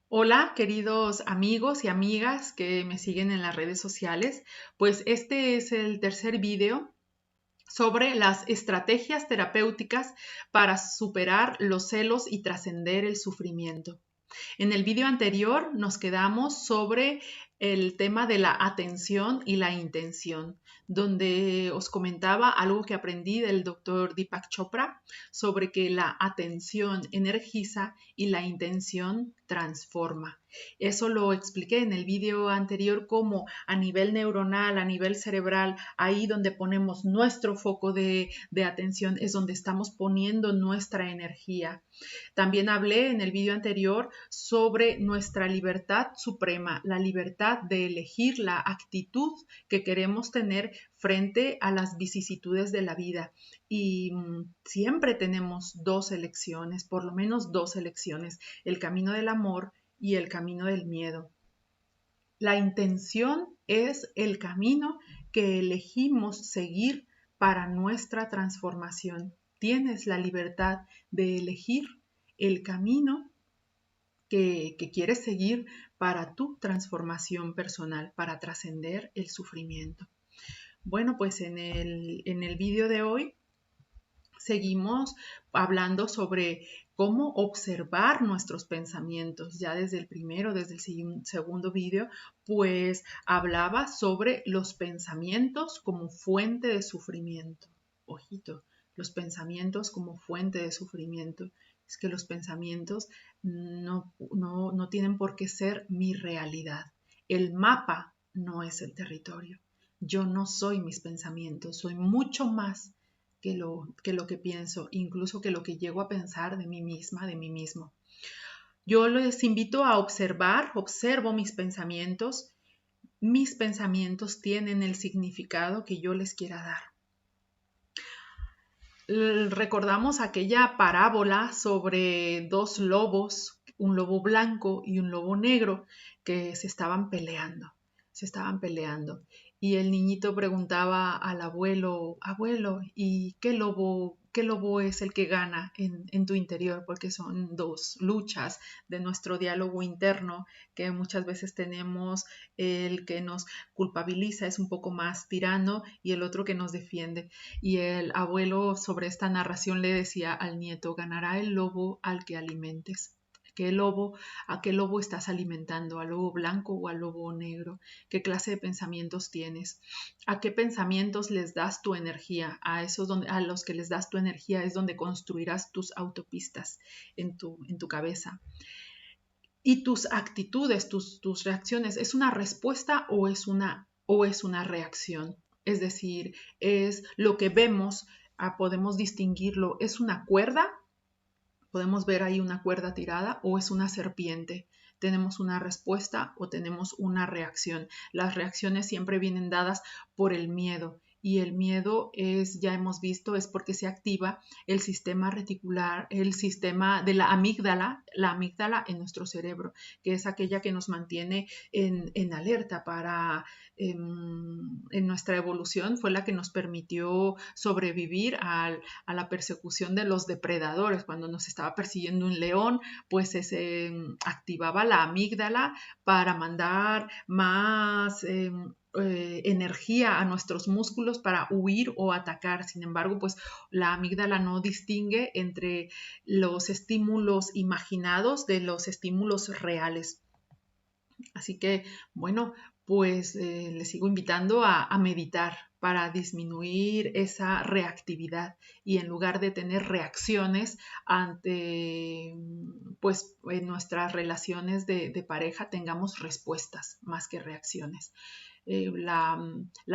Hola, queridos amigos y amigas que me siguen en las redes sociales. Pues este es el tercer video sobre las estrategias terapéuticas para superar los celos y trascender el sufrimiento. En el video anterior nos quedamos sobre el tema de la atención y la intención, donde os comentaba algo que aprendí del doctor Deepak Chopra sobre que la atención energiza y la intención transforma. Eso lo expliqué en el video anterior como a nivel neuronal, a nivel cerebral, ahí donde ponemos nuestro foco de atención es donde estamos poniendo nuestra energía. También hablé en el video anterior sobre nuestra libertad suprema, la libertad de elegir la actitud que queremos tener frente a las vicisitudes de la vida. Y siempre tenemos dos elecciones, por lo menos dos elecciones, el camino del amor y el camino del miedo. La intención es el camino que elegimos seguir para nuestra transformación. Tienes la libertad de elegir el camino que quieres seguir para tu transformación personal, para trascender el sufrimiento. Bueno, pues en el video de hoy seguimos hablando sobre cómo observar nuestros pensamientos. Ya desde el primero, desde el segundo video, pues hablaba sobre los pensamientos como fuente de sufrimiento. Ojito, los pensamientos como fuente de sufrimiento. Es que los pensamientos no tienen por qué ser mi realidad. El mapa no es el territorio. Yo no soy mis pensamientos, soy mucho más que lo que pienso, incluso que lo que llego a pensar de mí misma, de mí mismo. Yo les invito a observo mis pensamientos tienen el significado que yo les quiera dar. Recordamos aquella parábola sobre dos lobos, un lobo blanco y un lobo negro, que se estaban peleando. Y el niñito preguntaba al abuelo, abuelo, ¿y qué lobo es el que gana en tu interior? Porque son dos luchas de nuestro diálogo interno que muchas veces tenemos. El que nos culpabiliza es un poco más tirano y el otro que nos defiende. Y el abuelo sobre esta narración le decía al nieto, ganará el lobo al que alimentes. ¿A qué lobo estás alimentando? ¿Al lobo blanco o al lobo negro? ¿Qué clase de pensamientos tienes? ¿A qué pensamientos les das tu energía? A los que les das tu energía es donde construirás tus autopistas en tu cabeza. Y tus actitudes, tus reacciones, ¿es una respuesta o es una reacción? Es decir, es lo que vemos, podemos distinguirlo, ¿es una cuerda? Podemos ver ahí una cuerda tirada o es una serpiente. Tenemos una respuesta o tenemos una reacción. Las reacciones siempre vienen dadas por el miedo y el miedo ya hemos visto, es porque se activa el sistema reticular, el sistema de la amígdala en nuestro cerebro, que es aquella que nos mantiene en alerta en nuestra evolución, fue la que nos permitió sobrevivir a la persecución de los depredadores. Cuando nos estaba persiguiendo un león, pues se activaba la amígdala para mandar más energía a nuestros músculos para huir o atacar. Sin embargo, pues la amígdala no distingue entre los estímulos imaginados de los estímulos reales. Así que, bueno, pues les sigo invitando a meditar para disminuir esa reactividad y en lugar de tener reacciones ante, pues en nuestras relaciones de pareja tengamos respuestas más que reacciones. La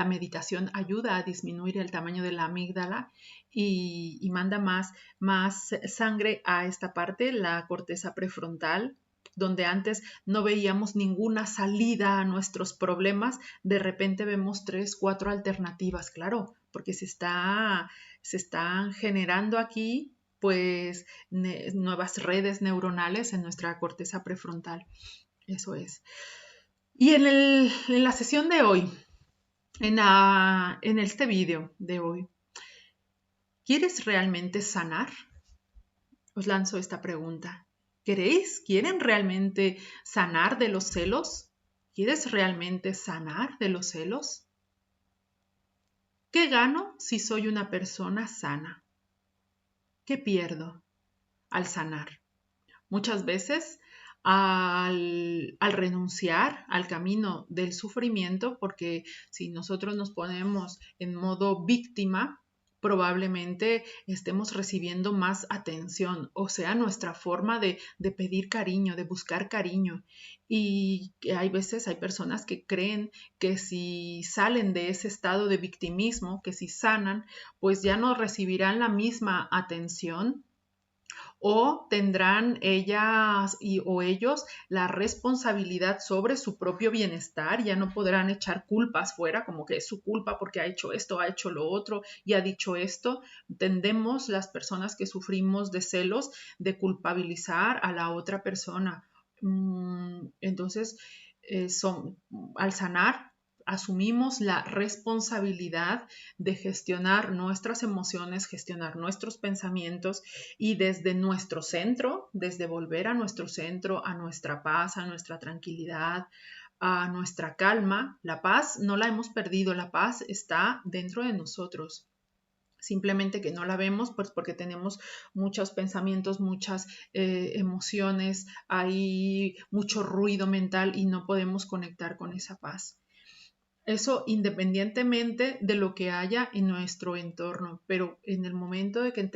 meditación ayuda a disminuir el tamaño de la amígdala y manda más sangre a esta parte, la corteza prefrontal, donde antes no veíamos ninguna salida a nuestros problemas, de repente vemos 3, 4 alternativas, claro, porque se están generando aquí pues nuevas redes neuronales en nuestra corteza prefrontal. Eso es. Y en la sesión de hoy, en este video de hoy, ¿quieres realmente sanar? Os lanzo esta pregunta. ¿Quieren realmente sanar de los celos? ¿Quieres realmente sanar de los celos? ¿Qué gano si soy una persona sana? ¿Qué pierdo al sanar? Muchas veces al renunciar al camino del sufrimiento, porque si nosotros nos ponemos en modo víctima, probablemente estemos recibiendo más atención, o sea, nuestra forma de pedir cariño, de buscar cariño. Y hay veces, hay personas que creen que si salen de ese estado de victimismo, que si sanan, pues ya no recibirán la misma atención o tendrán ellas o ellos la responsabilidad sobre su propio bienestar, ya no podrán echar culpas fuera, como que es su culpa porque ha hecho esto, ha hecho lo otro y ha dicho esto. Tendemos las personas que sufrimos de celos de culpabilizar a la otra persona. Entonces, al sanar, asumimos la responsabilidad de gestionar nuestras emociones, gestionar nuestros pensamientos y desde nuestro centro, desde volver a nuestro centro, a nuestra paz, a nuestra tranquilidad, a nuestra calma. La paz no la hemos perdido, la paz está dentro de nosotros. Simplemente que no la vemos pues porque tenemos muchos pensamientos, muchas emociones, hay mucho ruido mental y no podemos conectar con esa paz. Eso independientemente de lo que haya en nuestro entorno, pero en el momento de que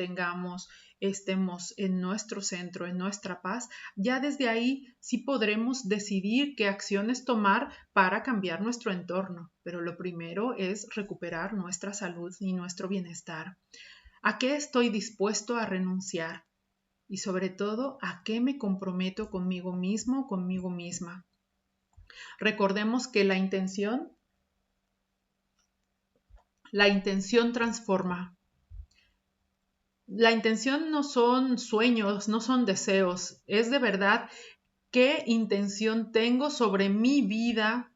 estemos en nuestro centro, en nuestra paz, ya desde ahí sí podremos decidir qué acciones tomar para cambiar nuestro entorno. Pero lo primero es recuperar nuestra salud y nuestro bienestar. ¿A qué estoy dispuesto a renunciar? Y sobre todo, ¿a qué me comprometo conmigo mismo, conmigo misma? Recordemos que la intención transforma. La intención no son sueños, no son deseos, es de verdad qué intención tengo sobre mi vida,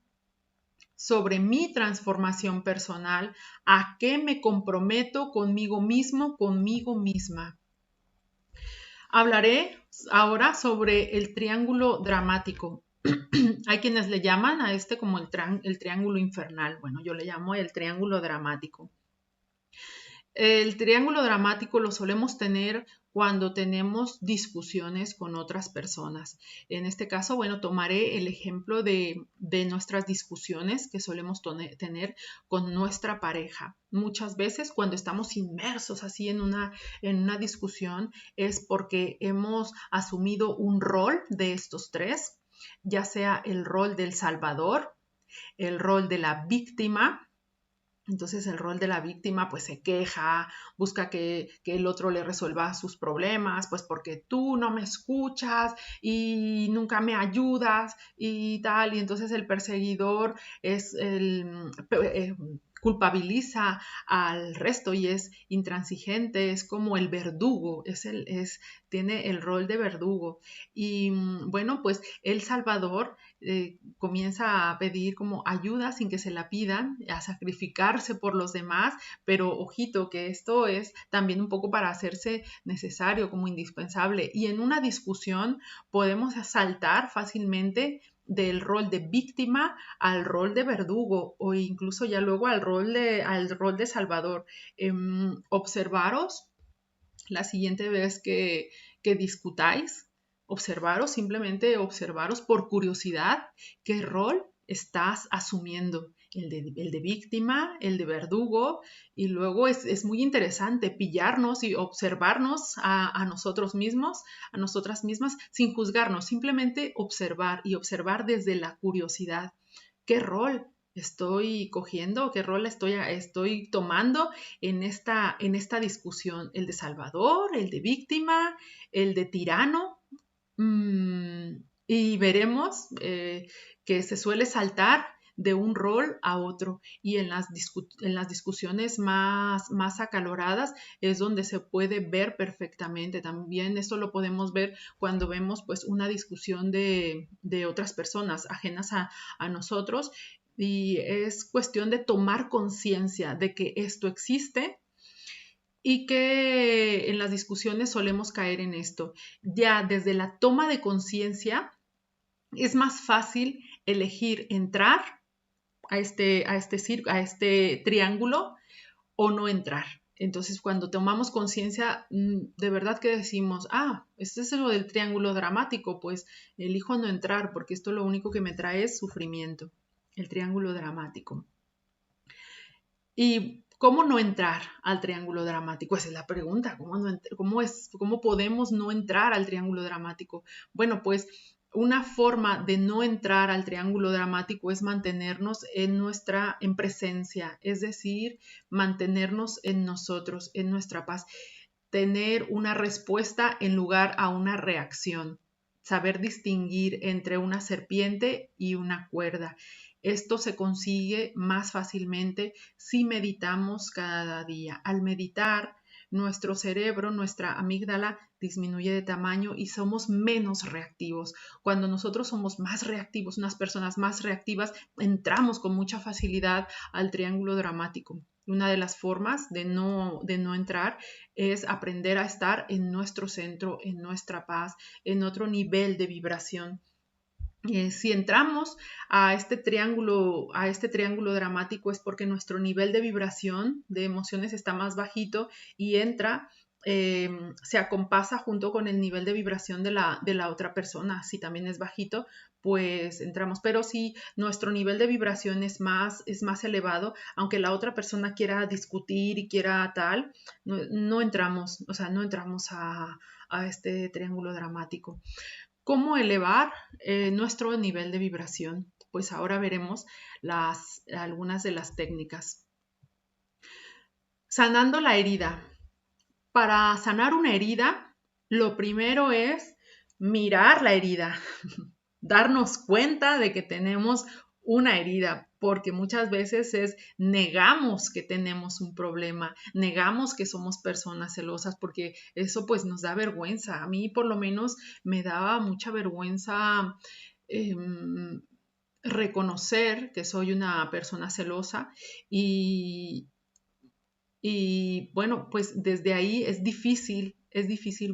sobre mi transformación personal, a qué me comprometo conmigo mismo, conmigo misma. Hablaré ahora sobre el triángulo dramático. Hay quienes le llaman a este como el triángulo infernal. Bueno, yo le llamo el triángulo dramático. El triángulo dramático lo solemos tener cuando tenemos discusiones con otras personas. En este caso, bueno, tomaré el ejemplo de nuestras discusiones que solemos tener con nuestra pareja. Muchas veces cuando estamos inmersos así en una discusión es porque hemos asumido un rol de estos tres, ya sea el rol del salvador, el rol de la víctima. Entonces el rol de la víctima pues se queja, busca que el otro le resuelva sus problemas, pues porque tú no me escuchas y nunca me ayudas y tal. Y entonces el perseguidor culpabiliza al resto y es intransigente, es como el verdugo, tiene el rol de verdugo. Y bueno, pues el Salvador comienza a pedir como ayuda sin que se la pidan, a sacrificarse por los demás, pero ojito que esto es también un poco para hacerse necesario, como indispensable. Y en una discusión podemos saltar fácilmente del rol de víctima al rol de verdugo o incluso ya luego al rol de salvador. Observaros la siguiente vez que discutáis, simplemente observaros por curiosidad qué rol estás asumiendo, el de víctima, el de verdugo, y luego es muy interesante pillarnos y observarnos a nosotros mismos, a nosotras mismas, sin juzgarnos, simplemente observar y observar desde la curiosidad. ¿Qué rol estoy cogiendo? ¿Qué rol estoy tomando en esta discusión? ¿El de salvador? ¿El de víctima? ¿El de tirano? Y veremos que se suele saltar de un rol a otro y en las discusiones más acaloradas es donde se puede ver perfectamente. También esto lo podemos ver cuando vemos pues una discusión de otras personas ajenas a nosotros y es cuestión de tomar conciencia de que esto existe y que en las discusiones solemos caer en esto. Ya desde la toma de conciencia es más fácil elegir entrar a este triángulo o no entrar. Entonces, cuando tomamos conciencia, de verdad que decimos, este es lo del triángulo dramático, pues elijo no entrar porque esto lo único que me trae es sufrimiento, el triángulo dramático. ¿Y cómo no entrar al triángulo dramático? Esa es la pregunta. ¿Cómo podemos no entrar al triángulo dramático? Bueno, pues una forma de no entrar al triángulo dramático es mantenernos en presencia, es decir, mantenernos en nosotros, en nuestra paz, tener una respuesta en lugar a una reacción, saber distinguir entre una serpiente y una cuerda. Esto se consigue más fácilmente si meditamos cada día. Al meditar, nuestro cerebro, nuestra amígdala disminuye de tamaño y somos menos reactivos. Cuando nosotros somos más reactivos, unas personas más reactivas, entramos con mucha facilidad al triángulo dramático. Una de las formas de no entrar es aprender a estar en nuestro centro, en nuestra paz, en otro nivel de vibración. Si entramos a este triángulo dramático es porque nuestro nivel de vibración de emociones está más bajito y se acompasa junto con el nivel de vibración de la otra persona. Si también es bajito, pues entramos. Pero si nuestro nivel de vibración es más elevado, aunque la otra persona quiera discutir y quiera tal, no entramos, o sea, no entramos a este triángulo dramático. ¿Cómo elevar nuestro nivel de vibración? Pues ahora veremos algunas de las técnicas. Sanando la herida. Para sanar una herida, lo primero es mirar la herida, darnos cuenta de que tenemos una herida, porque muchas veces negamos que tenemos un problema, negamos que somos personas celosas, porque eso pues nos da vergüenza. A mí por lo menos me daba mucha vergüenza reconocer que soy una persona celosa y bueno, pues desde ahí es difícil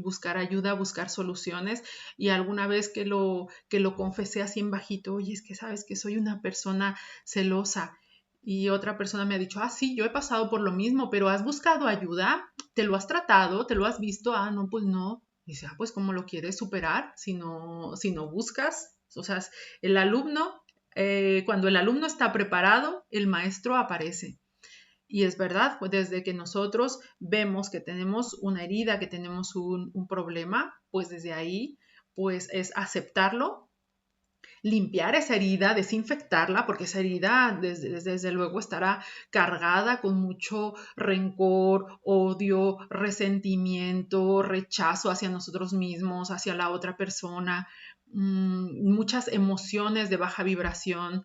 buscar ayuda, buscar soluciones. Y alguna vez que lo confesé así en bajito, oye, es que sabes que soy una persona celosa. Y otra persona me ha dicho, sí, yo he pasado por lo mismo, pero ¿has buscado ayuda? ¿Te lo has tratado? ¿Te lo has visto? No, pues no. Y dice, pues ¿cómo lo quieres superar si no buscas? O sea, el alumno, cuando el alumno está preparado, el maestro aparece. Y es verdad, pues desde que nosotros vemos que tenemos una herida, que tenemos un problema, pues desde ahí, pues es aceptarlo, limpiar esa herida, desinfectarla, porque esa herida desde luego estará cargada con mucho rencor, odio, resentimiento, rechazo hacia nosotros mismos, hacia la otra persona, muchas emociones de baja vibración.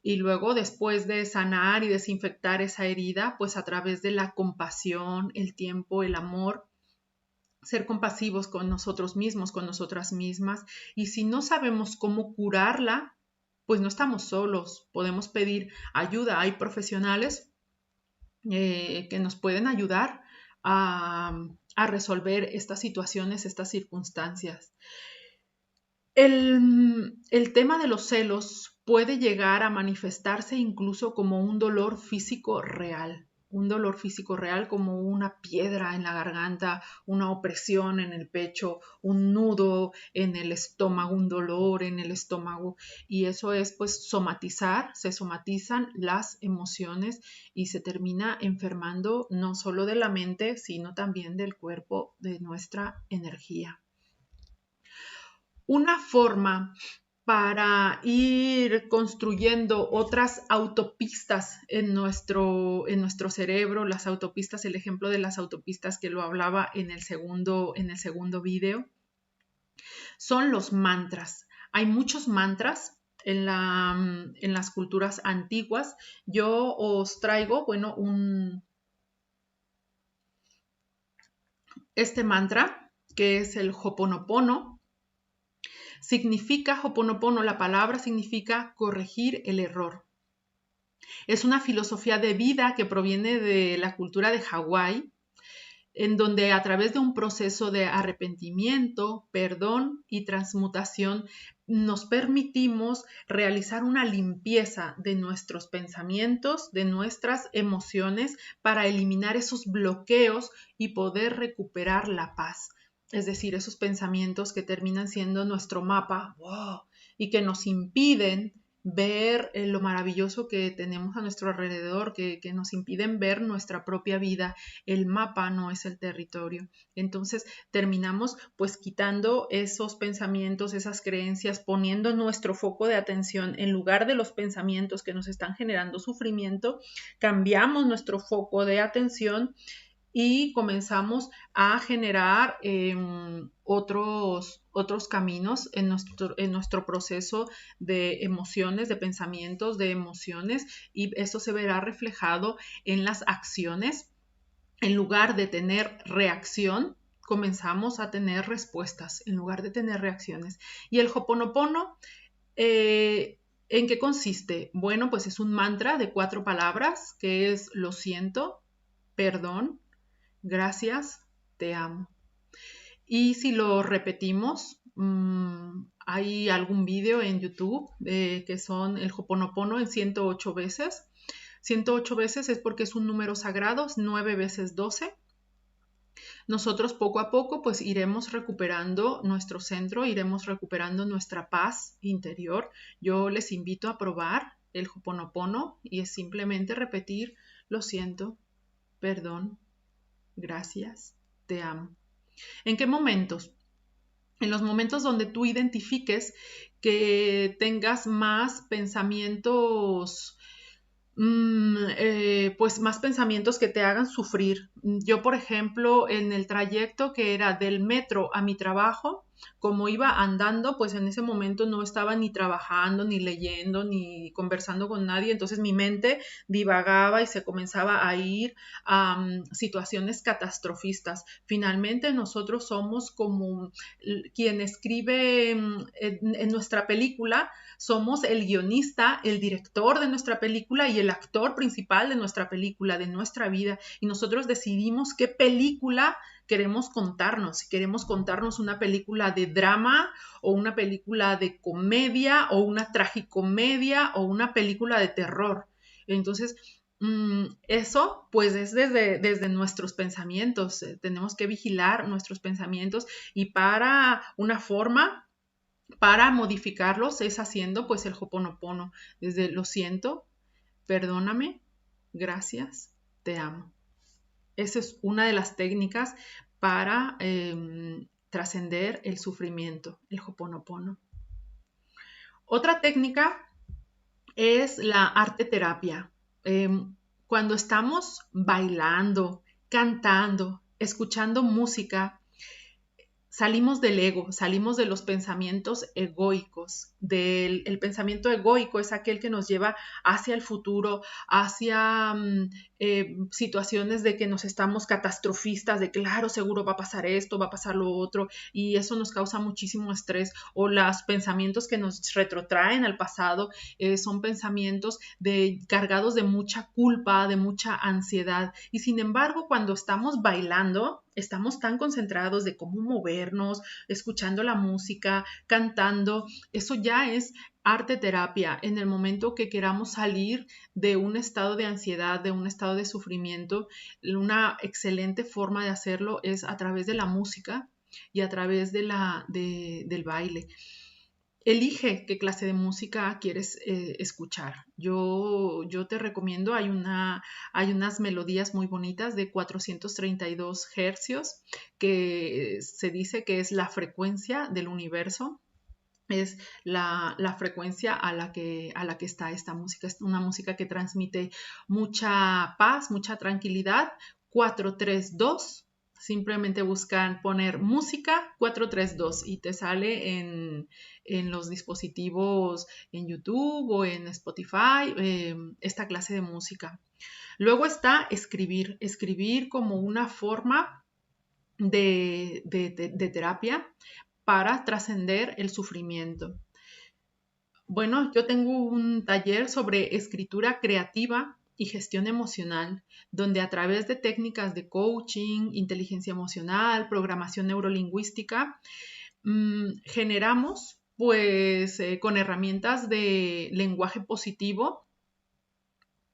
Y luego, después de sanar y desinfectar esa herida, pues a través de la compasión, el tiempo, el amor, ser compasivos con nosotros mismos, con nosotras mismas. Y si no sabemos cómo curarla, pues no estamos solos. Podemos pedir ayuda. Hay profesionales que nos pueden ayudar a resolver estas situaciones, estas circunstancias. El tema de los celos puede llegar a manifestarse incluso como un dolor físico real como una piedra en la garganta, una opresión en el pecho, un nudo en el estómago, un dolor en el estómago. Y eso es pues se somatizan las emociones y se termina enfermando no solo de la mente, sino también del cuerpo, de nuestra energía. Una forma para ir construyendo otras autopistas en nuestro cerebro, las autopistas, el ejemplo de las autopistas que lo hablaba en el segundo video, son los mantras. Hay muchos mantras en las culturas antiguas. Yo os traigo, este mantra, que es el Ho'oponopono. Ho'oponopono, la palabra significa corregir el error. Es una filosofía de vida que proviene de la cultura de Hawái en donde a través de un proceso de arrepentimiento, perdón y transmutación nos permitimos realizar una limpieza de nuestros pensamientos, de nuestras emociones, para eliminar esos bloqueos y poder recuperar la paz. Es decir, esos pensamientos que terminan siendo nuestro mapa, wow, y que nos impiden ver lo maravilloso que tenemos a nuestro alrededor, que nos impiden ver nuestra propia vida. El mapa no es el territorio. Entonces terminamos pues quitando esos pensamientos, esas creencias, poniendo nuestro foco de atención en lugar de los pensamientos que nos están generando sufrimiento, cambiamos nuestro foco de atención y comenzamos a generar otros caminos en nuestro proceso de emociones, de pensamientos, de emociones, y eso se verá reflejado en las acciones. En lugar de tener reacción, comenzamos a tener respuestas en lugar de tener reacciones. Y el Ho'oponopono, ¿en qué consiste? Bueno, pues es un mantra de 4 palabras, que es lo siento, perdón, gracias, te amo. Y si lo repetimos, hay algún video en YouTube que son el Ho'oponopono en 108 veces. 108 veces es porque es un número sagrado, 9 veces 12. Nosotros poco a poco pues iremos recuperando nuestro centro, iremos recuperando nuestra paz interior. Yo les invito a probar el Ho'oponopono y es simplemente repetir lo siento, perdón, gracias, te amo. ¿En qué momentos? En los momentos donde tú identifiques que tengas más pensamientos, pues más pensamientos que te hagan sufrir. Yo, por ejemplo, en el trayecto que era del metro a mi trabajo, como iba andando, pues en ese momento no estaba ni trabajando, ni leyendo, ni conversando con nadie, entonces mi mente divagaba y se comenzaba a ir a situaciones catastrofistas. Finalmente nosotros somos como quien escribe en nuestra película, somos el guionista, el director de nuestra película y el actor principal de nuestra película, de nuestra vida, y nosotros decidimos qué película queremos contarnos, si queremos contarnos una película de drama o una película de comedia o una tragicomedia o una película de terror. Entonces, eso pues es desde nuestros pensamientos. Tenemos que vigilar nuestros pensamientos y para una forma para modificarlos es haciendo pues el Ho'oponopono, desde lo siento, perdóname, gracias, te amo. Esa es una de las técnicas para trascender el sufrimiento, el Ho'oponopono. Otra técnica es la arte terapia. Cuando estamos bailando, cantando, escuchando música, salimos del ego, salimos de los pensamientos egoicos. El pensamiento egoico es aquel que nos lleva hacia el futuro, hacia situaciones de que nos estamos catastrofistas, de claro, seguro va a pasar esto, va a pasar lo otro, y eso nos causa muchísimo estrés. O los pensamientos que nos retrotraen al pasado son pensamientos cargados de mucha culpa, de mucha ansiedad. Y sin embargo, cuando estamos bailando, estamos tan concentrados de cómo movernos, escuchando la música, cantando. Eso ya es arte terapia. En el momento que queramos salir de un estado de ansiedad, de un estado de sufrimiento, una excelente forma de hacerlo es a través de la música y a través del baile. Elige qué clase de música quieres escuchar. Yo te recomiendo, hay unas melodías muy bonitas de 432 hercios que se dice que es la frecuencia del universo. Es la frecuencia a la que está esta música. Es una música que transmite mucha paz, mucha tranquilidad. 432. Simplemente buscan poner música 432 y te sale en los dispositivos en YouTube o en Spotify esta clase de música. Luego está escribir como una forma de terapia para trascender el sufrimiento. Bueno, yo tengo un taller sobre escritura creativa y gestión emocional, donde a través de técnicas de coaching, inteligencia emocional, programación neurolingüística, generamos pues con herramientas de lenguaje positivo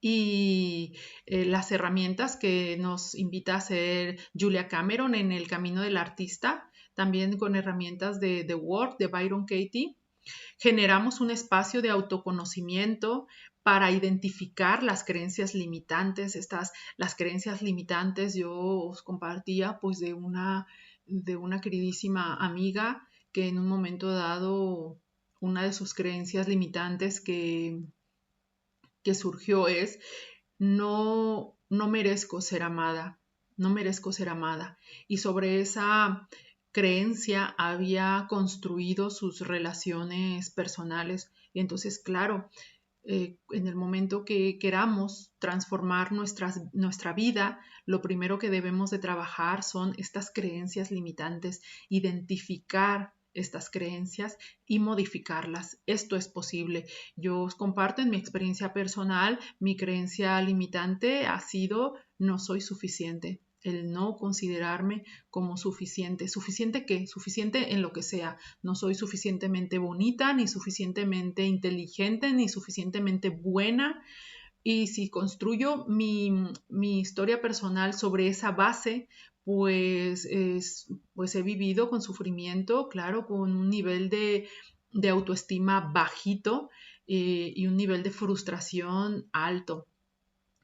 y las herramientas que nos invita a hacer Julia Cameron en El Camino del Artista, también con herramientas de The Work de Byron Katie. Generamos un espacio de autoconocimiento para identificar las creencias limitantes. Las creencias limitantes yo os compartía pues de una queridísima amiga que en un momento dado una de sus creencias limitantes que surgió es no merezco ser amada, no merezco ser amada. Y sobre esa creencia había construido sus relaciones personales. Y entonces, claro, en el momento que queramos transformar nuestra vida, lo primero que debemos de trabajar son estas creencias limitantes, identificar estas creencias y modificarlas. Esto es posible. Yo os comparto en mi experiencia personal, mi creencia limitante ha sido no soy suficiente. El no considerarme como suficiente. ¿Suficiente qué? Suficiente en lo que sea. No soy suficientemente bonita, ni suficientemente inteligente, ni suficientemente buena. Y si construyo mi historia personal sobre esa base, pues he vivido con sufrimiento, claro, con un nivel de autoestima bajito y un nivel de frustración alto,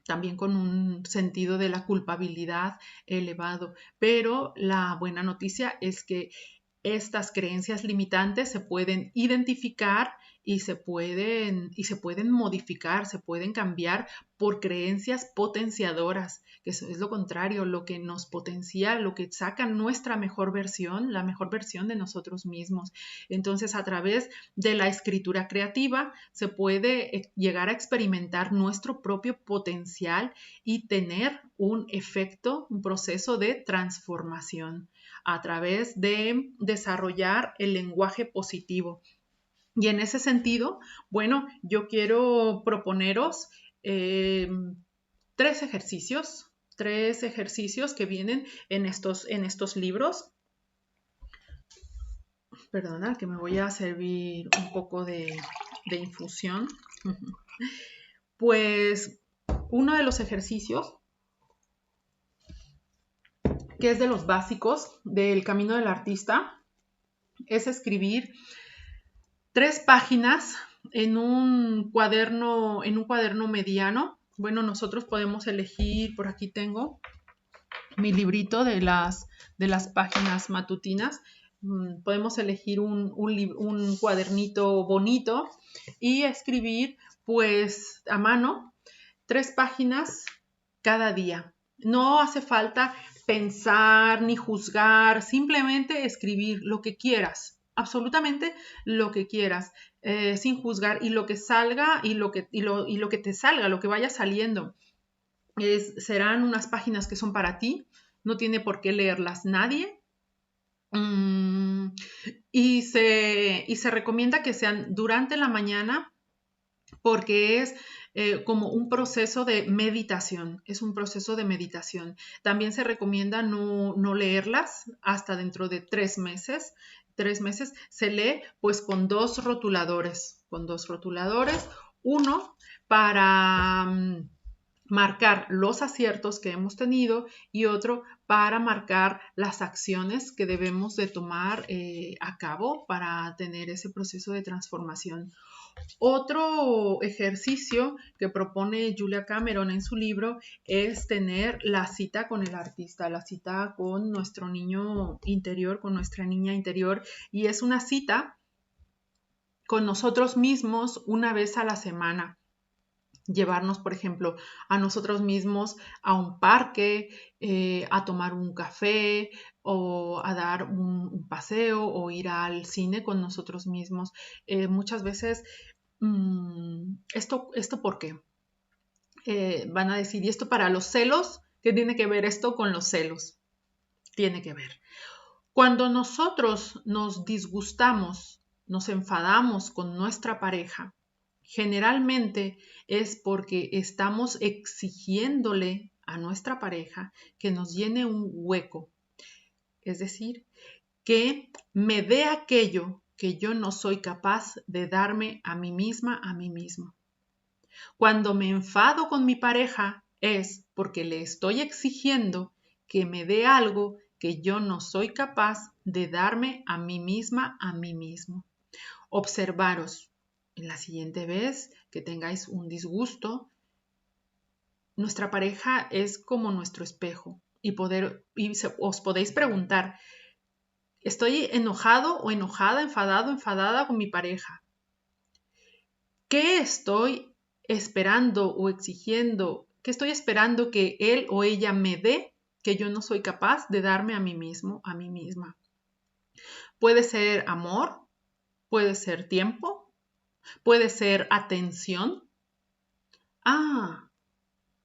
también con un sentido de la culpabilidad elevado. Pero la buena noticia es que estas creencias limitantes se pueden identificar y se pueden modificar, se pueden cambiar por creencias potenciadoras, que eso es lo contrario, lo que nos potencia, lo que saca nuestra mejor versión, la mejor versión de nosotros mismos. Entonces, a través de la escritura creativa se puede llegar a experimentar nuestro propio potencial y tener un efecto, un proceso de transformación a través de desarrollar el lenguaje positivo. Y en ese sentido, bueno, yo quiero proponeros tres ejercicios que vienen en estos libros. Perdona, que me voy a servir un poco de infusión. Pues uno de los ejercicios, que es de los básicos del Camino del Artista, es escribir 3 páginas en un cuaderno mediano. Bueno, nosotros podemos elegir, por aquí tengo mi librito de las páginas matutinas. Podemos elegir un cuadernito bonito y escribir pues a mano 3 páginas cada día. No hace falta pensar ni juzgar, simplemente escribir lo que quieras, absolutamente lo que quieras, sin juzgar, y lo que salga y lo que te salga, lo que vaya saliendo, serán unas páginas que son para ti, no tiene por qué leerlas nadie. Y se recomienda que sean durante la mañana, porque es como un proceso de meditación, es un proceso de meditación. También se recomienda no leerlas hasta dentro de 3 meses. 3 meses se lee pues con dos rotuladores, uno para marcar los aciertos que hemos tenido y otro para marcar las acciones que debemos de tomar a cabo para tener ese proceso de transformación. Otro ejercicio que propone Julia Cameron en su libro es tener la cita con el artista, la cita con nuestro niño interior, con nuestra niña interior, y es una cita con nosotros mismos una vez a la semana. Llevarnos, por ejemplo, a nosotros mismos a un parque, a tomar un café o a dar un paseo o ir al cine con nosotros mismos. Muchas veces, ¿esto por qué? Van a decir, ¿y esto para los celos? ¿Qué tiene que ver esto con los celos? Tiene que ver. Cuando nosotros nos disgustamos, nos enfadamos con nuestra pareja, Generalmente es porque estamos exigiéndole a nuestra pareja que nos llene un hueco, es decir, que me dé aquello que yo no soy capaz de darme a mí misma, a mí mismo. Cuando me enfado con mi pareja es porque le estoy exigiendo que me dé algo que yo no soy capaz de darme a mí misma, a mí mismo. Observaros, en la siguiente vez que tengáis un disgusto, nuestra pareja es como nuestro espejo os podéis preguntar, ¿estoy enojado o enojada, enfadado, enfadada con mi pareja? ¿Qué estoy esperando o exigiendo? ¿Qué estoy esperando que él o ella me dé que yo no soy capaz de darme a mí mismo, a mí misma? Puede ser amor, puede ser tiempo, puede ser atención.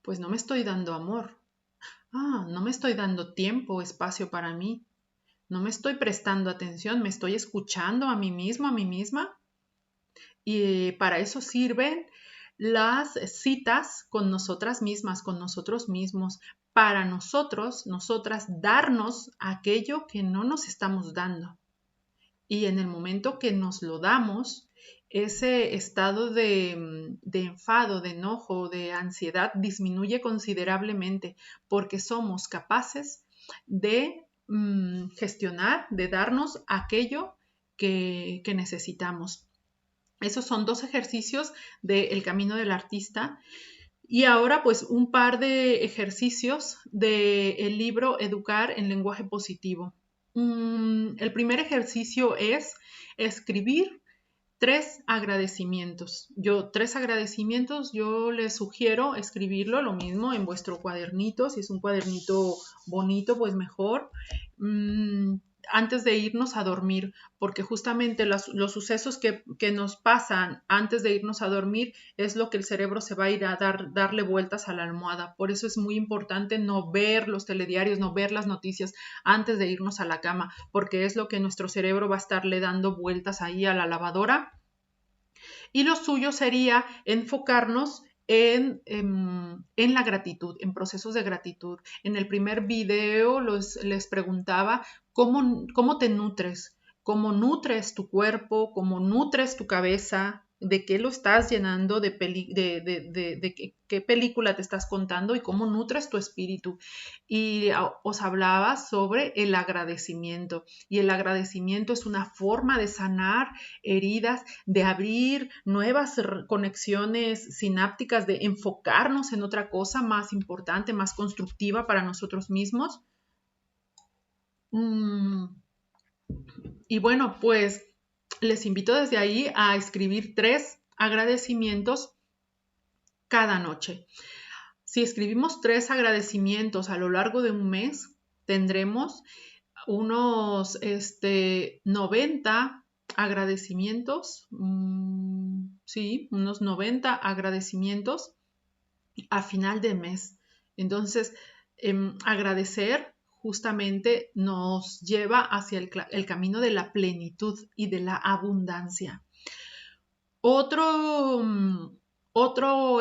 Pues no me estoy dando amor. No me estoy dando tiempo o espacio para mí. No me estoy prestando atención, me estoy escuchando a mí mismo, a mí misma. Y para eso sirven las citas con nosotras mismas, con nosotros mismos, para nosotros, nosotras, darnos aquello que no nos estamos dando. Y en el momento que nos lo damos, ese estado de enfado, de enojo, de ansiedad disminuye considerablemente porque somos capaces de gestionar, de darnos aquello que necesitamos. Esos son 2 ejercicios del camino del artista. Y ahora pues un par de ejercicios del libro Educar en lenguaje positivo. El primer ejercicio es escribir 3 agradecimientos. 3 agradecimientos, yo les sugiero escribirlo, lo mismo en vuestro cuadernito. Si es un cuadernito bonito, pues mejor. Antes de irnos a dormir, porque justamente los sucesos que nos pasan antes de irnos a dormir es lo que el cerebro se va a ir a darle vueltas a la almohada. Por eso es muy importante no ver los telediarios, no ver las noticias antes de irnos a la cama, porque es lo que nuestro cerebro va a estarle dando vueltas ahí a la lavadora. Y lo suyo sería enfocarnos en la gratitud, en procesos de gratitud. En el primer video les preguntaba cómo te nutres, cómo nutres tu cuerpo, cómo nutres tu cabeza, de qué lo estás llenando, de qué película te estás contando y cómo nutres tu espíritu. Y os hablaba sobre el agradecimiento. Y el agradecimiento es una forma de sanar heridas, de abrir nuevas conexiones sinápticas, de enfocarnos en otra cosa más importante, más constructiva para nosotros mismos. Y bueno, pues les invito desde ahí a escribir 3 agradecimientos cada noche. Si escribimos 3 agradecimientos a lo largo de un mes, tendremos unos 90 agradecimientos, sí, unos 90 agradecimientos a final de mes. Entonces, agradecer justamente nos lleva hacia el camino de la plenitud y de la abundancia. Otra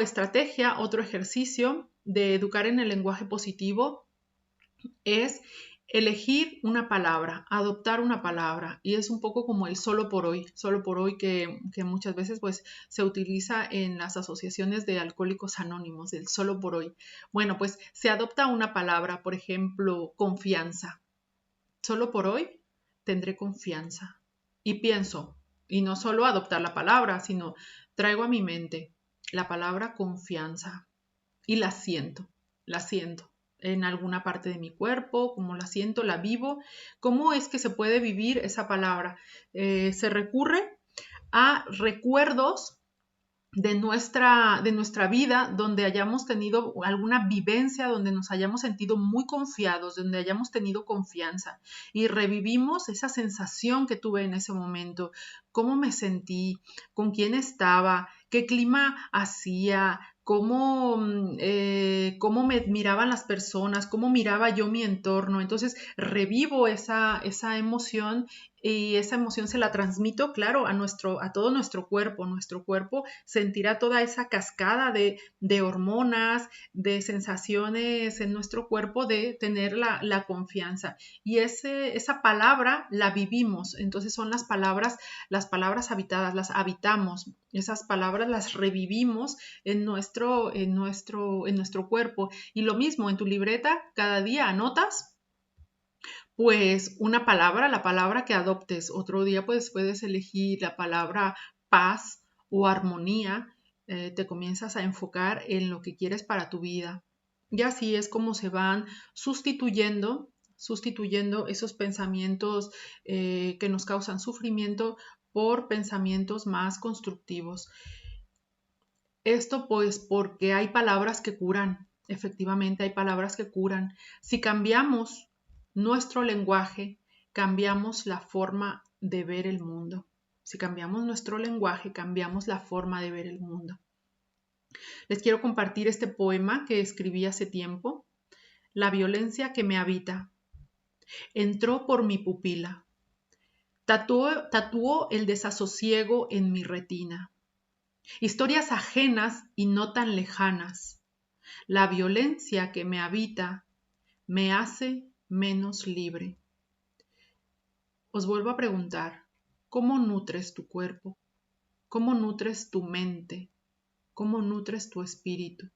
estrategia, otro ejercicio de educar en el lenguaje positivo es elegir una palabra, adoptar una palabra, y es un poco como el solo por hoy que muchas veces pues se utiliza en las asociaciones de alcohólicos anónimos, el solo por hoy. Bueno, pues se adopta una palabra, por ejemplo, confianza. Solo por hoy tendré confianza. Y pienso, y no solo adoptar la palabra, sino traigo a mi mente la palabra confianza y la siento en alguna parte de mi cuerpo, como la siento, la vivo. ¿Cómo es que se puede vivir esa palabra? Se recurre a recuerdos de nuestra vida, donde hayamos tenido alguna vivencia, donde nos hayamos sentido muy confiados, donde hayamos tenido confianza y revivimos esa sensación que tuve en ese momento, cómo me sentí, con quién estaba, qué clima hacía, cómo me miraban las personas, cómo miraba yo mi entorno. Entonces revivo esa emoción y esa emoción se la transmito, claro, a todo nuestro cuerpo. Nuestro cuerpo sentirá toda esa cascada de hormonas, de sensaciones en nuestro cuerpo de tener la confianza. Y esa palabra la vivimos, entonces son las palabras habitadas, las habitamos, esas palabras las revivimos en nuestro cuerpo. Y lo mismo, en tu libreta, cada día anotas pues una palabra, la palabra que adoptes. Otro día pues puedes elegir la palabra paz o armonía. Te comienzas a enfocar en lo que quieres para tu vida. Y así es como se van sustituyendo esos pensamientos que nos causan sufrimiento por pensamientos más constructivos. Esto pues porque hay palabras que curan, efectivamente hay palabras que curan. Si cambiamos nuestro lenguaje, cambiamos la forma de ver el mundo. Si cambiamos nuestro lenguaje, cambiamos la forma de ver el mundo. Les quiero compartir este poema que escribí hace tiempo. La violencia que me habita. Entró por mi pupila. Tatuó el desasosiego en mi retina. Historias ajenas y no tan lejanas. La violencia que me habita me hace menos libre. Os vuelvo a preguntar, ¿cómo nutres tu cuerpo? ¿Cómo nutres tu mente? ¿Cómo nutres tu espíritu?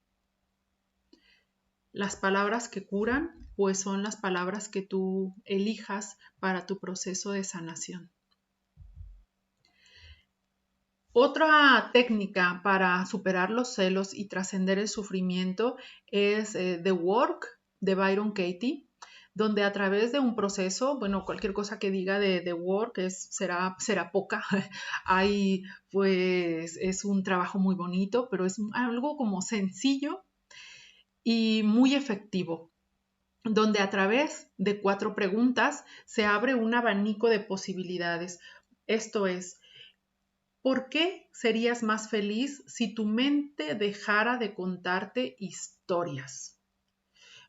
Las palabras que curan, pues son las palabras que tú elijas para tu proceso de sanación. Otra técnica para superar los celos y trascender el sufrimiento es The Work de Byron Katie, donde a través de un proceso, bueno, cualquier cosa que diga de The Work será poca. Hay, pues, es un trabajo muy bonito, pero es algo como sencillo y muy efectivo, donde a través de 4 preguntas se abre un abanico de posibilidades. Esto es, ¿por qué serías más feliz si tu mente dejara de contarte historias?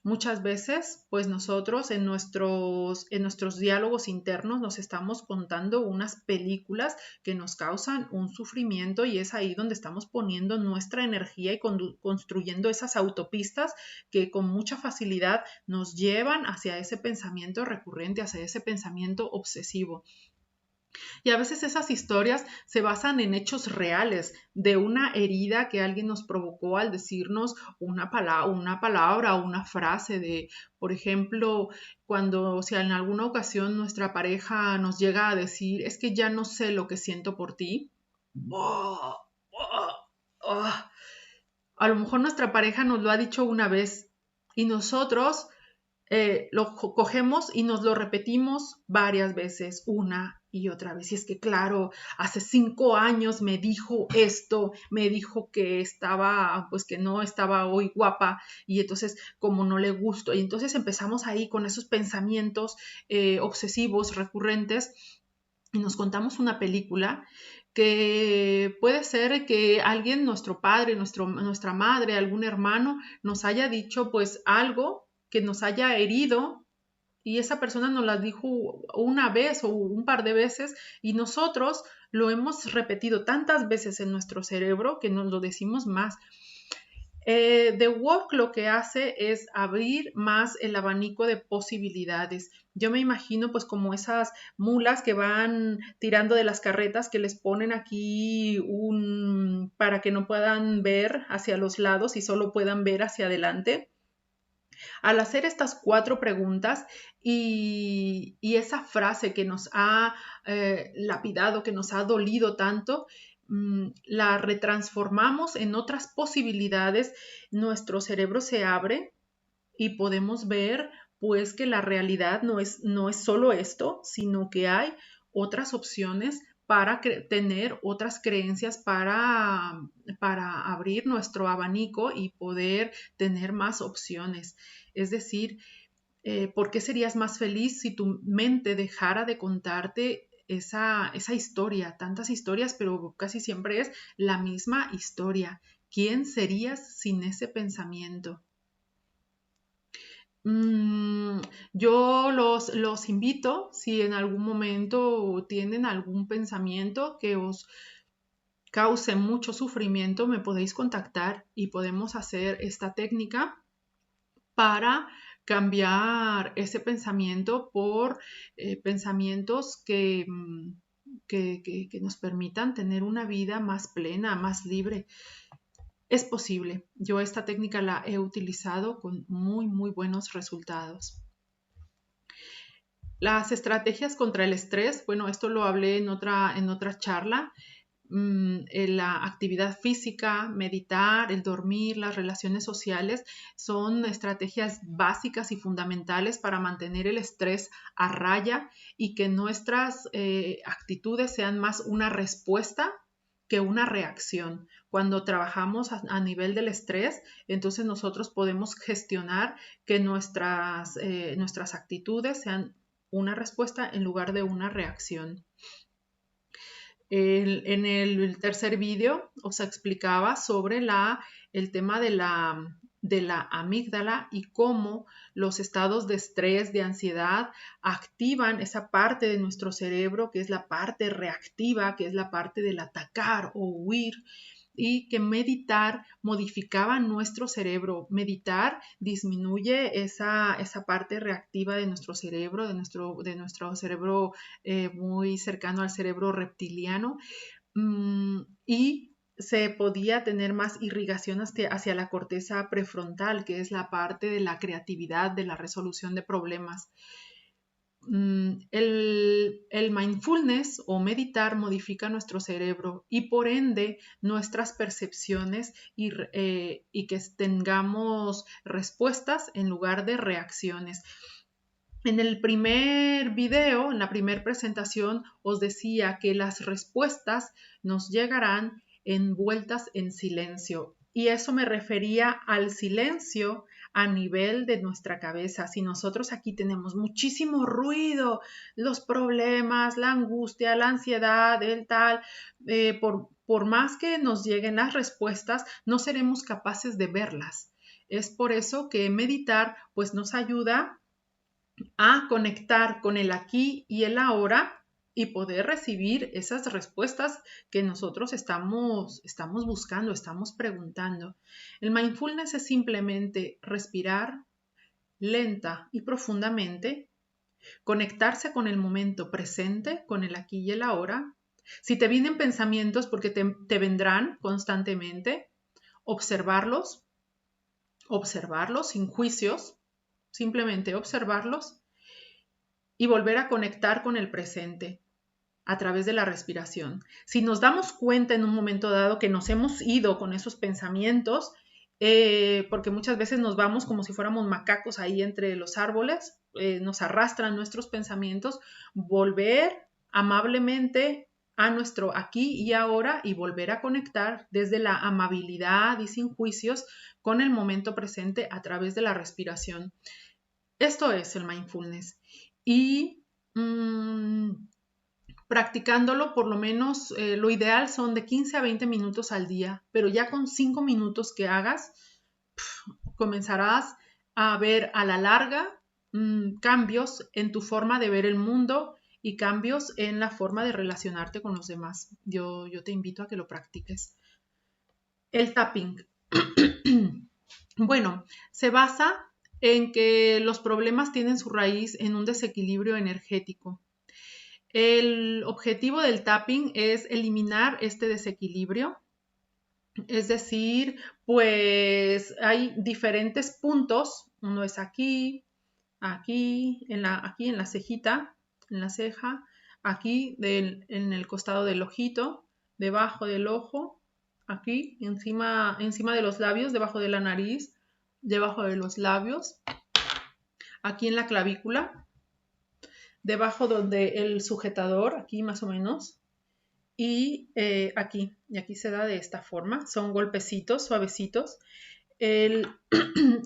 Muchas veces, pues nosotros en nuestros diálogos internos nos estamos contando unas películas que nos causan un sufrimiento y es ahí donde estamos poniendo nuestra energía y construyendo esas autopistas que con mucha facilidad nos llevan hacia ese pensamiento recurrente, hacia ese pensamiento obsesivo. Y a veces esas historias se basan en hechos reales de una herida que alguien nos provocó al decirnos una palabra o una frase de, por ejemplo, cuando si en alguna ocasión nuestra pareja nos llega a decir, es que ya no sé lo que siento por ti. A lo mejor nuestra pareja nos lo ha dicho una vez y nosotros lo cogemos y nos lo repetimos varias veces, una y otra vez. Y es que, claro, hace 5 años me dijo esto, me dijo que estaba, pues que no estaba hoy guapa y entonces como no le gusto. Y entonces empezamos ahí con esos pensamientos obsesivos, recurrentes, y nos contamos una película que puede ser que alguien, nuestro padre, nuestra madre, algún hermano, nos haya dicho pues algo que nos haya herido y esa persona nos la dijo una vez o un par de veces y nosotros lo hemos repetido tantas veces en nuestro cerebro que nos lo decimos más. The Work lo que hace es abrir más el abanico de posibilidades. Yo me imagino pues como esas mulas que van tirando de las carretas que les ponen aquí para que no puedan ver hacia los lados y solo puedan ver hacia adelante. Al hacer estas 4 preguntas y esa frase que nos ha lapidado, que nos ha dolido tanto, la retransformamos en otras posibilidades, nuestro cerebro se abre y podemos ver pues que la realidad no es solo esto, sino que hay otras opciones para tener otras creencias, para abrir nuestro abanico y poder tener más opciones. Es decir, ¿por qué serías más feliz si tu mente dejara de contarte esa historia? Tantas historias, pero casi siempre es la misma historia. ¿Quién serías sin ese pensamiento? Yo los invito, si en algún momento tienen algún pensamiento que os cause mucho sufrimiento, me podéis contactar y podemos hacer esta técnica para cambiar ese pensamiento por pensamientos que nos permitan tener una vida más plena, más libre. Es posible. Yo esta técnica la he utilizado con muy, muy buenos resultados. Las estrategias contra el estrés, bueno, esto lo hablé en otra charla. La actividad física, meditar, el dormir, las relaciones sociales son estrategias básicas y fundamentales para mantener el estrés a raya y que nuestras actitudes sean más una respuesta que una reacción. Cuando trabajamos a nivel del estrés, entonces nosotros podemos gestionar que nuestras actitudes sean una respuesta en lugar de una reacción. En el tercer vídeo os explicaba sobre el tema de la amígdala y cómo los estados de estrés, de ansiedad, activan esa parte de nuestro cerebro que es la parte reactiva, que es la parte del atacar o huir, y que meditar modificaba nuestro cerebro. Meditar disminuye esa parte reactiva de nuestro cerebro, de nuestro cerebro muy cercano al cerebro reptiliano, y se podía tener más irrigación hacia la corteza prefrontal, que es la parte de la creatividad, de la resolución de problemas. El mindfulness o meditar modifica nuestro cerebro y por ende nuestras percepciones y que tengamos respuestas en lugar de reacciones. En el primer video, en la primera presentación, os decía que las respuestas nos llegarán envueltas en silencio. Y eso me refería al silencio a nivel de nuestra cabeza. Si nosotros aquí tenemos muchísimo ruido, los problemas, la angustia, la ansiedad, el tal, por más que nos lleguen las respuestas, no seremos capaces de verlas. Es por eso que meditar pues nos ayuda a conectar con el aquí y el ahora y poder recibir esas respuestas que nosotros estamos buscando, estamos preguntando. El mindfulness es simplemente respirar lenta y profundamente, conectarse con el momento presente, con el aquí y el ahora. Si te vienen pensamientos, porque te vendrán constantemente, observarlos sin juicios, simplemente observarlos y volver a conectar con el presente a través de la respiración. Si nos damos cuenta en un momento dado que nos hemos ido con esos pensamientos, porque muchas veces nos vamos como si fuéramos macacos ahí entre los árboles, nos arrastran nuestros pensamientos, volver amablemente a nuestro aquí y ahora y volver a conectar desde la amabilidad y sin juicios con el momento presente a través de la respiración. Esto es el mindfulness. Y practicándolo por lo menos, lo ideal son de 15 a 20 minutos al día, pero ya con 5 minutos que hagas, comenzarás a ver a la larga cambios en tu forma de ver el mundo y cambios en la forma de relacionarte con los demás. Yo te invito a que lo practiques. El tapping. Bueno, se basa en que los problemas tienen su raíz en un desequilibrio energético. El objetivo del tapping es eliminar este desequilibrio, es decir, pues hay diferentes puntos, uno es aquí en la cejita, en la ceja, aquí en el costado del ojito, debajo del ojo, aquí encima de los labios, debajo de la nariz, debajo de los labios, aquí en la clavícula, debajo donde el sujetador, aquí más o menos, y aquí se da de esta forma, son golpecitos suavecitos.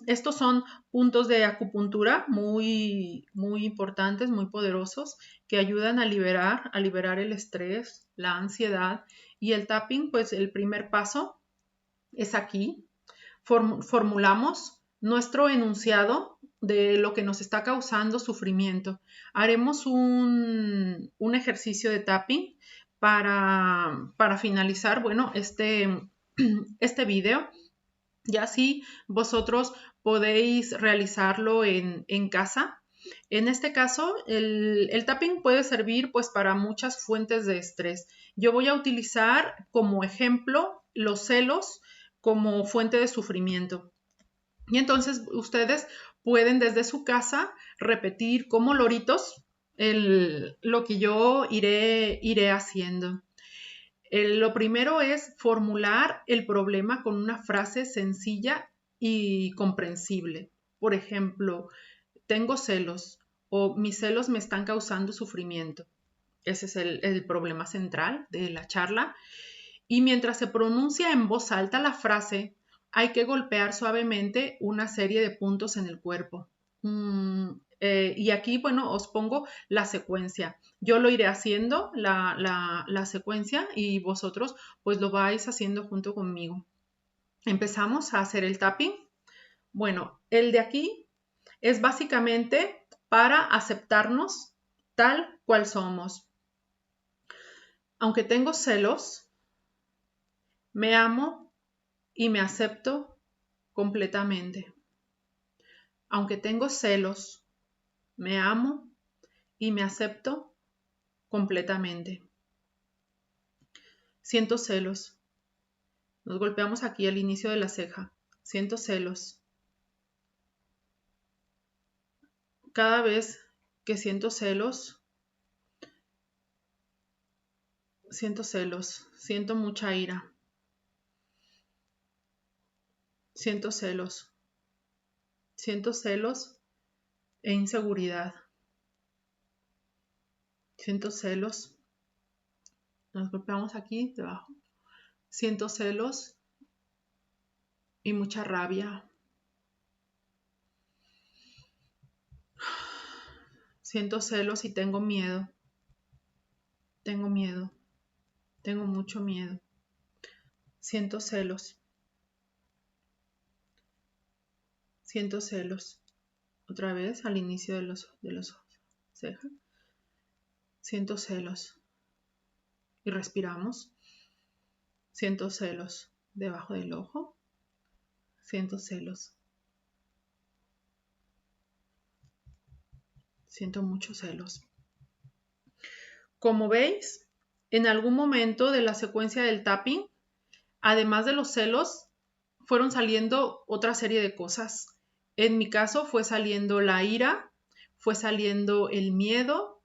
Estos son puntos de acupuntura muy, muy importantes, muy poderosos, que ayudan a liberar el estrés, la ansiedad. Y el tapping, pues el primer paso es aquí. Formulamos nuestro enunciado de lo que nos está causando sufrimiento. Haremos un ejercicio de tapping para finalizar, bueno, este video. Ya si vosotros podéis realizarlo en casa. En este caso, el tapping puede servir pues para muchas fuentes de estrés. Yo voy a utilizar como ejemplo los celos como fuente de sufrimiento. Y entonces ustedes pueden desde su casa repetir como loritos lo que yo iré haciendo. Lo primero es formular el problema con una frase sencilla y comprensible. Por ejemplo, tengo celos o mis celos me están causando sufrimiento. Ese es el problema central de la charla. Y mientras se pronuncia en voz alta la frase, hay que golpear suavemente una serie de puntos en el cuerpo. Y aquí, bueno, os pongo la secuencia. Yo lo iré haciendo, la secuencia, y vosotros pues lo vais haciendo junto conmigo. Empezamos a hacer el tapping. Bueno, el de aquí es básicamente para aceptarnos tal cual somos. Aunque tengo celos, me amo y me acepto completamente. Aunque tengo celos, me amo y me acepto completamente. Siento celos. Nos golpeamos aquí al inicio de la ceja. Siento celos. Cada vez que siento celos, siento mucha ira. Siento celos e inseguridad. Siento celos. Nos golpeamos aquí debajo. Siento celos y mucha rabia. Siento celos y tengo miedo. Tengo miedo. Tengo mucho miedo. Siento celos. Siento celos. Otra vez al inicio de los cejas. Siento celos. Y respiramos. Siento celos debajo del ojo. Siento celos. Siento muchos celos. Como veis, en algún momento de la secuencia del tapping, además de los celos, fueron saliendo otra serie de cosas. En mi caso fue saliendo la ira, fue saliendo el miedo,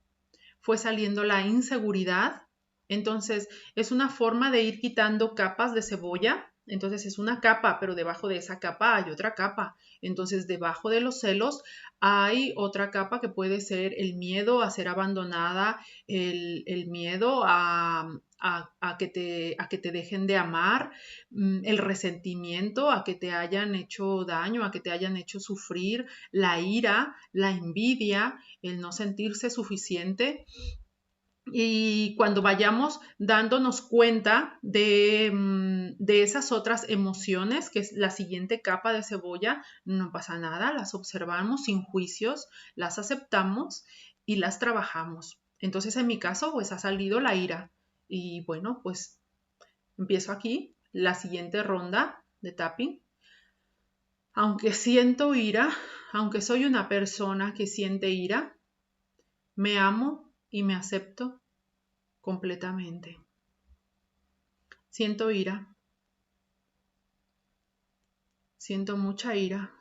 fue saliendo la inseguridad. Entonces, es una forma de ir quitando capas de cebolla. Entonces, es una capa, pero debajo de esa capa hay otra capa. Entonces, debajo de los celos hay otra capa que puede ser el miedo a ser abandonada, el miedo a que te dejen de amar, el resentimiento a que te hayan hecho daño, a que te hayan hecho sufrir, la ira, la envidia, el no sentirse suficiente. Y cuando vayamos dándonos cuenta de esas otras emociones, que es la siguiente capa de cebolla, no pasa nada, las observamos sin juicios, las aceptamos y las trabajamos. Entonces, en mi caso, pues ha salido la ira. Y bueno, pues empiezo aquí la siguiente ronda de tapping. Aunque siento ira, aunque soy una persona que siente ira, me amo y me acepto completamente. Siento ira. Siento mucha ira.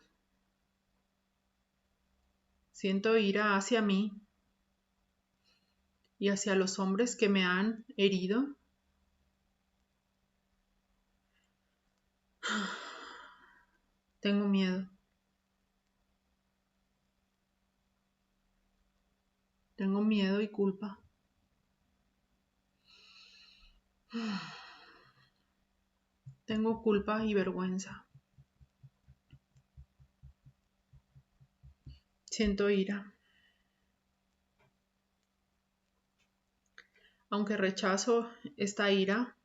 Siento ira hacia mí y hacia los hombres que me han herido. Tengo miedo. Tengo miedo y culpa. Tengo culpa y vergüenza. Siento ira. Aunque rechazo esta ira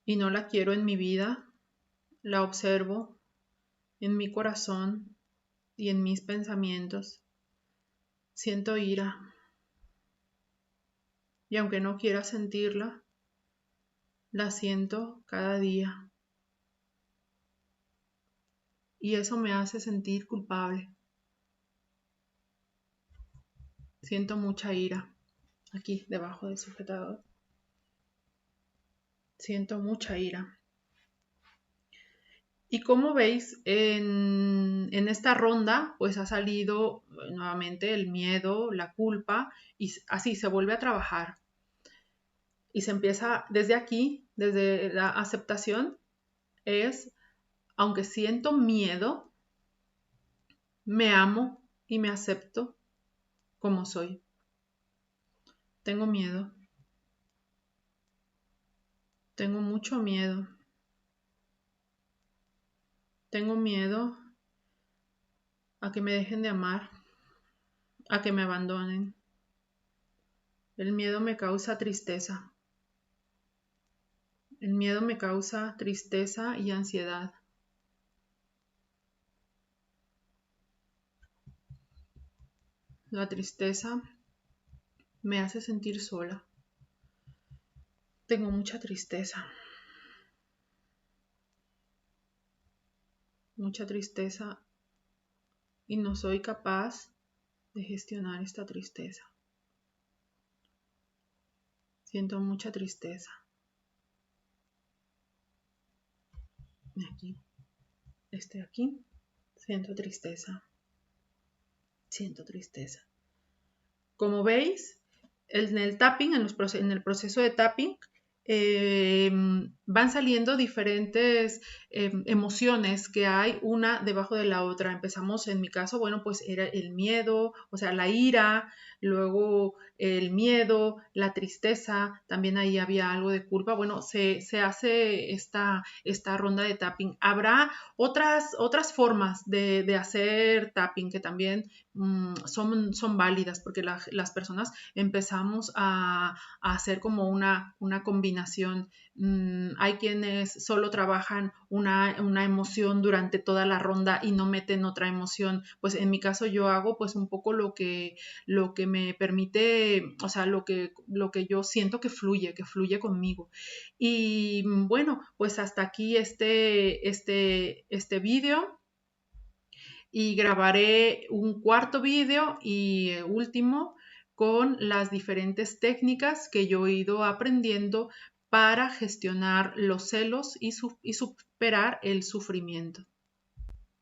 y no la quiero en mi vida, la observo en mi corazón y en mis pensamientos. Siento ira. Y aunque no quiera sentirla, la siento cada día. Y eso me hace sentir culpable. Siento mucha ira. Aquí, debajo del sujetador. Siento mucha ira. Y como veis, en esta ronda, pues ha salido nuevamente el miedo, la culpa, y así se vuelve a trabajar. Y se empieza desde aquí, desde la aceptación, es, aunque siento miedo, me amo y me acepto como soy. Tengo miedo. Tengo mucho miedo. Tengo miedo a que me dejen de amar, a que me abandonen. El miedo me causa tristeza. El miedo me causa tristeza y ansiedad. La tristeza me hace sentir sola. Tengo mucha tristeza. Mucha tristeza y no soy capaz de gestionar esta tristeza. Siento mucha tristeza. Aquí, aquí, siento tristeza. Siento tristeza. Como veis, en el tapping, en el proceso de tapping, van saliendo diferentes emociones que hay una debajo de la otra. Empezamos, en mi caso, bueno, pues era el miedo, o sea, la ira, luego el miedo, la tristeza, también ahí había algo de culpa. Bueno, se hace esta ronda de tapping. Habrá otras formas de hacer tapping que también son válidas, porque las personas empezamos a hacer como una combinación. Hay quienes solo trabajan una emoción durante toda la ronda y no meten otra emoción. Pues en mi caso yo hago pues un poco lo que me permite, o sea, lo que yo siento que fluye conmigo. Y bueno, pues hasta aquí este vídeo. Y grabaré un cuarto vídeo y último con las diferentes técnicas que yo he ido aprendiendo para gestionar los celos y superar el sufrimiento.